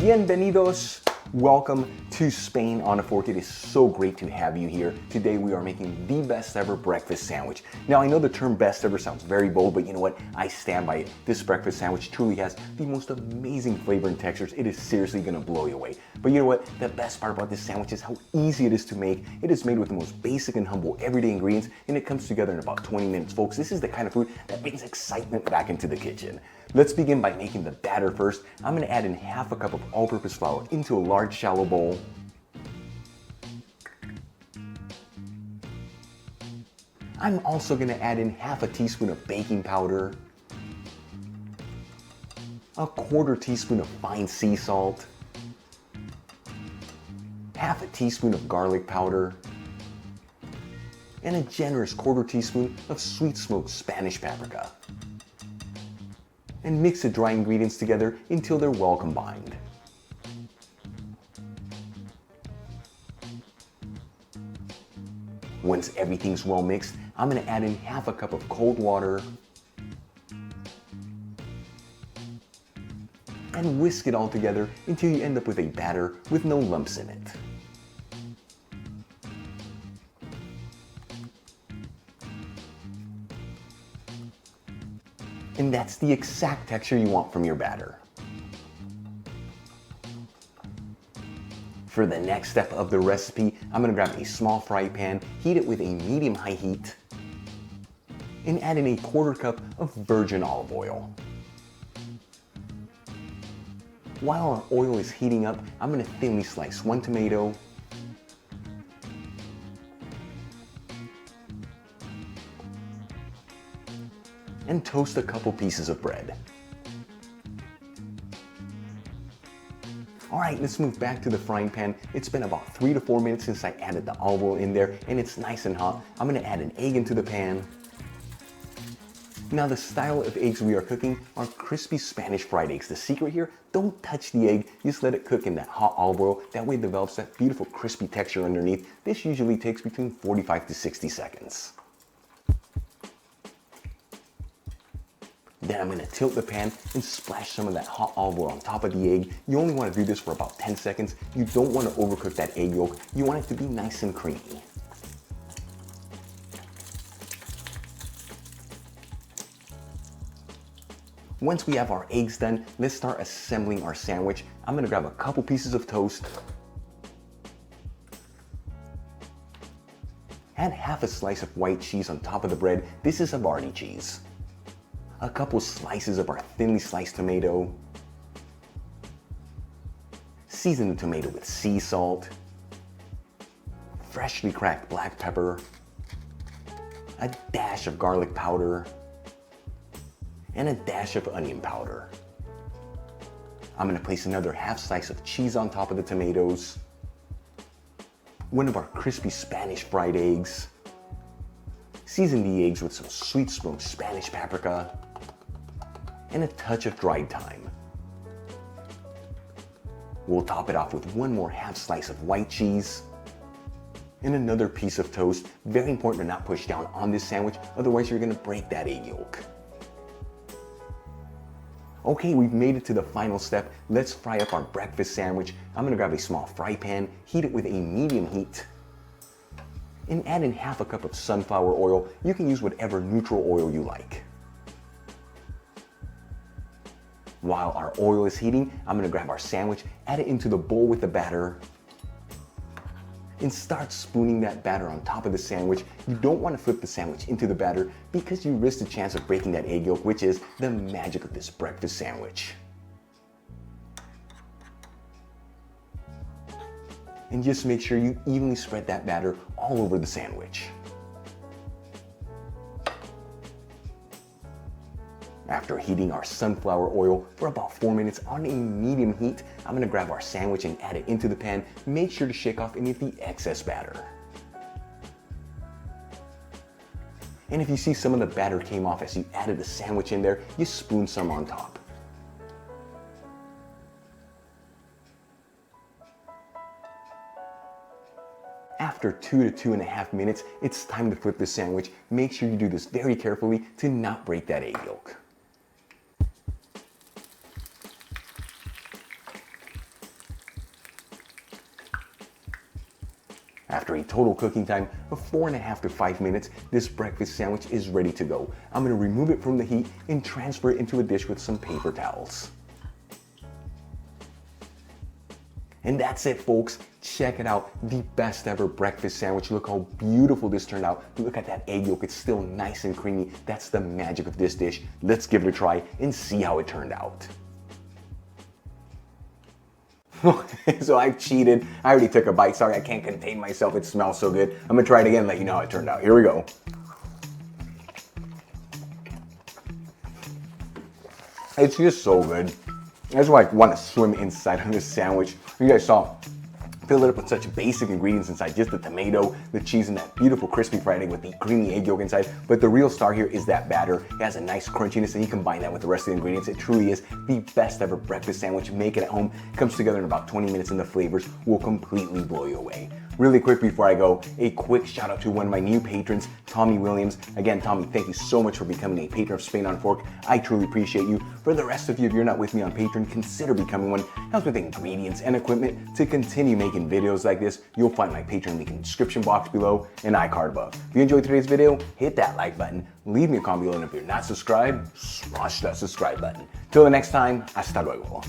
Bienvenidos. Welcome to Spain on a Fork. It is so great to have you here. Today we are making the best ever breakfast sandwich. Now I know the term best ever sounds very bold, but you know what? I stand by it. This breakfast sandwich truly has the most amazing flavor and textures. It is seriously gonna blow you away. But you know what? The best part about this sandwich is how easy it is to make. It is made with the most basic and humble everyday ingredients, and it comes together in about 20 minutes, folks. This is the kind of food that brings excitement back into the kitchen. Let's begin by making the batter first. I'm gonna add in half a cup of all-purpose flour into a large shallow bowl. I'm also gonna add in half a teaspoon of baking powder, a quarter teaspoon of fine sea salt, half a teaspoon of garlic powder, and a generous quarter teaspoon of sweet smoked Spanish paprika. And mix the dry ingredients together until they're well combined. Once everything's well mixed, I'm gonna add in half a cup of cold water and whisk it all together until you end up with a batter with no lumps in it. And that's the exact texture you want from your batter. For the next step of the recipe, I'm gonna grab a small fry pan, heat it with a medium-high heat, and add in a quarter cup of virgin olive oil. While our oil is heating up, I'm gonna thinly slice one tomato, and toast a couple pieces of bread. All right, let's move back to the frying pan. It's been about 3 to 4 minutes since I added the olive oil in there, and it's nice and hot. I'm gonna add an egg into the pan. Now the style of eggs we are cooking are crispy Spanish fried eggs. The secret here, don't touch the egg, just let it cook in that hot olive oil. That way it develops that beautiful crispy texture underneath. This usually takes between 45 to 60 seconds. Then I'm gonna tilt the pan and splash some of that hot olive oil on top of the egg. You only wanna do this for about 10 seconds. You don't wanna overcook that egg yolk. You want it to be nice and creamy. Once we have our eggs done, let's start assembling our sandwich. I'm gonna grab a couple pieces of toast, add half a slice of white cheese on top of the bread. This is Havarti cheese. A couple slices of our thinly sliced tomato, season the tomato with sea salt, freshly cracked black pepper, a dash of garlic powder, and a dash of onion powder. I'm gonna place another half slice of cheese on top of the tomatoes, one of our crispy Spanish fried eggs, season the eggs with some sweet smoked Spanish paprika, and a touch of dried thyme. We'll top it off with one more half slice of white cheese and another piece of toast. Very important to not push down on this sandwich, otherwise you're gonna break that egg yolk. Okay, we've made it to the final step. Let's fry up our breakfast sandwich. I'm gonna grab a small fry pan, heat it with a medium heat, and add in half a cup of sunflower oil. You can use whatever neutral oil you like. While our oil is heating, I'm gonna grab our sandwich, add it into the bowl with the batter, and start spooning that batter on top of the sandwich. You don't wanna flip the sandwich into the batter because you risk the chance of breaking that egg yolk, which is the magic of this breakfast sandwich. And just make sure you evenly spread that batter all over the sandwich. After heating our sunflower oil for about 4 minutes on a medium heat, I'm gonna grab our sandwich and add it into the pan. Make sure to shake off any of the excess batter. And if you see some of the batter came off as you added the sandwich in there, you spoon some on top. After after 2 to 2.5 minutes, it's time to flip the sandwich. Make sure you do this very carefully to not break that egg yolk. After a total cooking time of 4.5 to 5 minutes, this breakfast sandwich is ready to go. I'm gonna remove it from the heat and transfer it into a dish with some paper towels. And that's it, folks. Check it out. The best ever breakfast sandwich. Look how beautiful this turned out. Look at that egg yolk. It's still nice and creamy. That's the magic of this dish. Let's give it a try and see how it turned out. So I cheated. I already took a bite. Sorry, I can't contain myself. It smells so good. I'm gonna try it again and let you know how it turned out. Here we go. It's just so good. I just want to swim inside of this sandwich. You guys saw, fill it up with such basic ingredients inside, just the tomato, the cheese, and that beautiful crispy fried egg with the creamy egg yolk inside. But the real star here is that batter. It has a nice crunchiness, and you combine that with the rest of the ingredients. It truly is the best ever breakfast sandwich. Make it at home. It comes together in about 20 minutes, and the flavors will completely blow you away. Really quick before I go, a quick shout out to one of my new patrons, Tommy Williams. Again, Tommy, thank you so much for becoming a patron of Spain on Fork. I truly appreciate you. For the rest of you, if you're not with me on Patreon, consider becoming one. Helps with ingredients and equipment to continue making videos like this. You'll find my Patreon link in the description box below and iCard above. If you enjoyed today's video, hit that like button, leave me a comment below, and if you're not subscribed, smash that subscribe button. Till the next time, hasta luego.